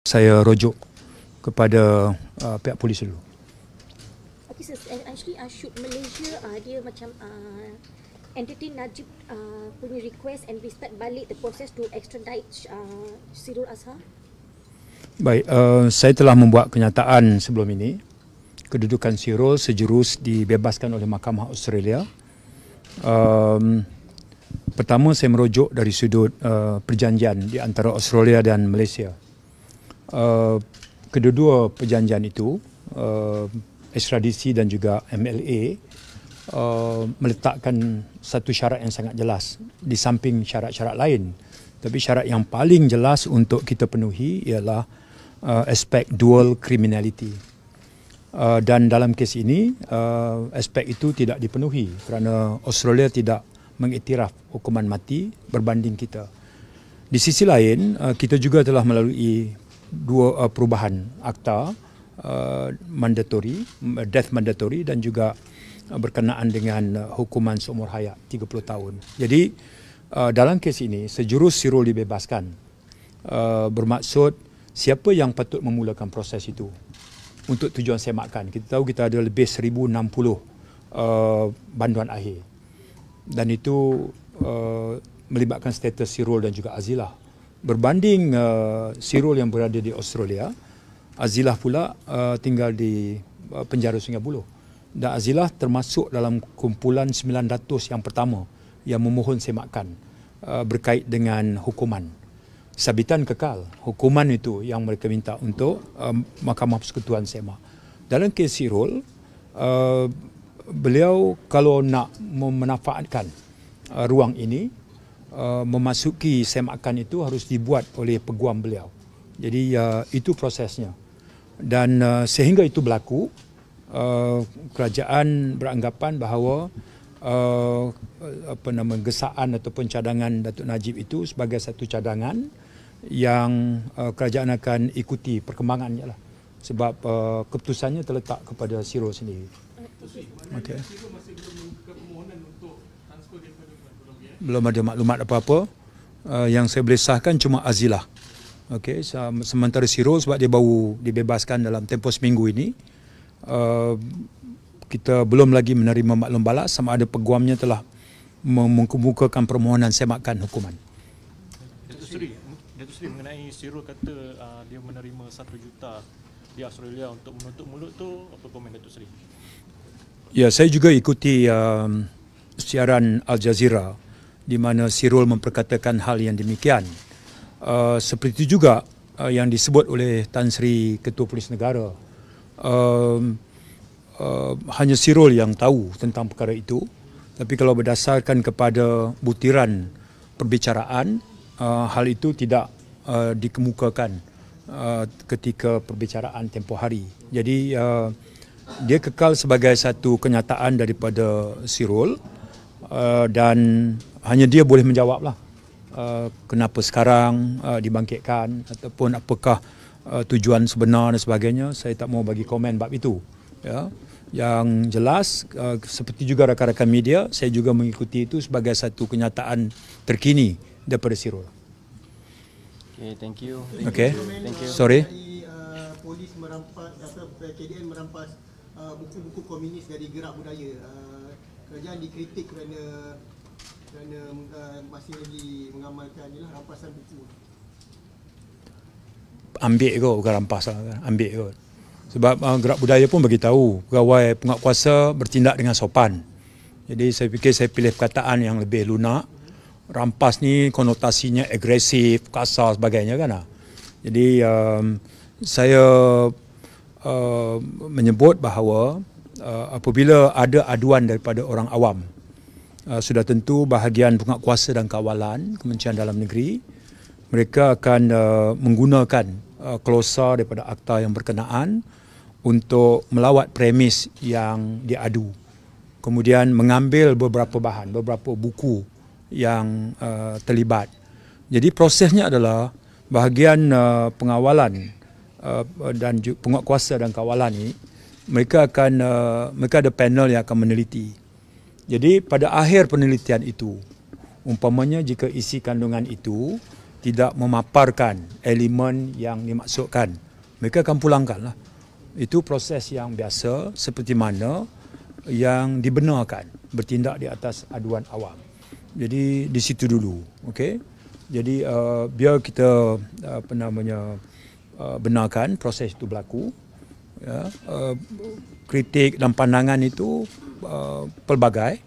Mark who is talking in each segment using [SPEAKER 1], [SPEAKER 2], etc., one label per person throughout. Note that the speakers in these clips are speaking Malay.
[SPEAKER 1] Saya rujuk kepada pihak polis dulu.
[SPEAKER 2] Okay, sir. And actually, should Malaysia dia macam entertain Najib punya request and restart balik the process to extradite Sirul Azhar?
[SPEAKER 1] Baik, saya telah membuat kenyataan sebelum ini. Kedudukan Sirul sejurus dibebaskan oleh Mahkamah Australia. Pertama, saya merujuk dari sudut perjanjian di antara Australia dan Malaysia. Kedua-dua perjanjian itu, ekstradisi dan juga MLA, meletakkan satu syarat yang sangat jelas di samping syarat-syarat lain. Tapi syarat yang paling jelas untuk kita penuhi ialah aspek dual criminality. Dan dalam kes ini, aspek itu tidak dipenuhi kerana Australia tidak mengiktiraf hukuman mati berbanding kita. Di sisi lain, kita juga telah melalui dua perubahan akta mandatory, death mandatory dan juga berkenaan dengan hukuman seumur hayat 30 tahun. Jadi dalam kes ini sejurus Sirul dibebaskan, bermaksud siapa yang patut memulakan proses itu untuk tujuan semakan. Kita tahu kita ada lebih 1060 banduan akhir dan itu melibatkan status Sirul dan juga Azilah. Berbanding Sirul yang berada di Australia, Azilah pula tinggal di penjara Sungai Buloh. Dan Azilah termasuk dalam kumpulan 900 yang pertama yang memohon semakan berkait dengan hukuman. Sabitan kekal, hukuman itu yang mereka minta untuk Mahkamah Persekutuan SEMA. Dalam kes Sirul, beliau kalau nak memanfaatkan ruang ini, memasuki semakan itu harus dibuat oleh peguam beliau. Jadi itu prosesnya. Dan sehingga itu berlaku, kerajaan beranggapan bahawa gesaan ataupun cadangan Datuk Najib itu sebagai satu cadangan yang kerajaan akan ikuti perkembangannya lah. Sebab keputusannya terletak kepada Sirul sendiri. Okay. Belum ada maklumat apa-apa. Yang saya boleh sahkan cuma Azilah. Okay. Sementara Sirul sebab dia baru dibebaskan dalam tempoh seminggu ini, kita belum lagi menerima maklum balas sama ada peguamnya telah mengemukakan permohonan semakan hukuman.
[SPEAKER 3] Datuk Seri mengenai Sirul kata dia menerima 1 juta di Australia untuk menutup mulut tu, apa komen Datuk Seri?
[SPEAKER 1] Ya, saya juga ikuti siaran Al Jazeera di mana Sirul memperkatakan hal yang demikian. Seperti itu juga yang disebut oleh Tan Sri Ketua Polis Negara. Hanya Sirul yang tahu tentang perkara itu. Tapi kalau berdasarkan kepada butiran perbicaraan, hal itu tidak dikemukakan ketika perbicaraan tempoh hari. Jadi dia kekal sebagai satu kenyataan daripada Sirul dan hanya dia boleh menjawablah kenapa sekarang dibangkitkan ataupun apakah tujuan sebenar dan sebagainya. Saya tak mau bagi komen bab itu. Ya. Yang jelas seperti juga rakan-rakan media, saya juga mengikuti itu sebagai satu kenyataan terkini daripada Sirul.
[SPEAKER 4] Okay, thank you.
[SPEAKER 1] Okay.
[SPEAKER 4] Thank you.
[SPEAKER 1] Sorry.
[SPEAKER 5] Polis merampas atau KDN merampas buku-buku komunis dari Gerak Budaya. Kerajaan dikritik kerana masih lagi mengamalkan rampasan buku. Ambil
[SPEAKER 1] kot, bukan rampas lah. Ambil kot. Sebab Gerak Budaya pun bagi tahu pegawai penguatkuasa bertindak dengan sopan. Jadi saya fikir saya pilih perkataan yang lebih lunak. Rampas ni konotasinya agresif, kasar sebagainya kan. Jadi saya menyebut bahawa apabila ada aduan daripada orang awam, sudah tentu bahagian penguatkuasa dan kawalan Kementerian Dalam Negeri, mereka akan menggunakan klausa daripada akta yang berkenaan untuk melawat premis yang diadu. Kemudian mengambil beberapa bahan, beberapa buku yang terlibat. Jadi prosesnya adalah bahagian pengawalan dan penguatkuasa dan kawalan ini, mereka ada panel yang akan meneliti. Jadi pada akhir penelitian itu, umpamanya jika isi kandungan itu tidak memaparkan elemen yang dimaksudkan, mereka akan pulangkanlah. Itu proses yang biasa seperti mana yang dibenarkan bertindak di atas aduan awam. Jadi di situ dulu, okey. Jadi biar kita benarkan proses itu berlaku. Ya, kritik dan pandangan itu pelbagai.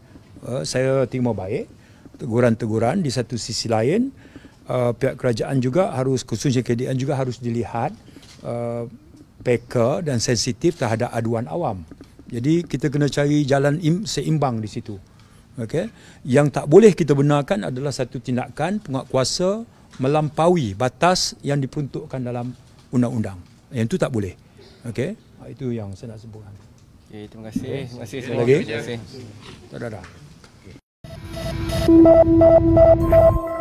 [SPEAKER 1] Saya terima baik teguran-teguran. Di satu sisi lain, pihak kerajaan juga harus, khususnya KDN juga harus dilihat peka dan sensitif terhadap aduan awam. Jadi kita kena cari jalan seimbang di situ. Okay? Yang tak boleh kita benarkan adalah satu tindakan penguatkuasa melampaui batas yang diperuntukkan dalam undang-undang. Yang itu tak boleh. Okay? Itu yang saya nak sebutkan.
[SPEAKER 4] Okay, terima kasih. Terima kasih semua.
[SPEAKER 1] Lagi?
[SPEAKER 4] Terima kasih.
[SPEAKER 1] Tak ada.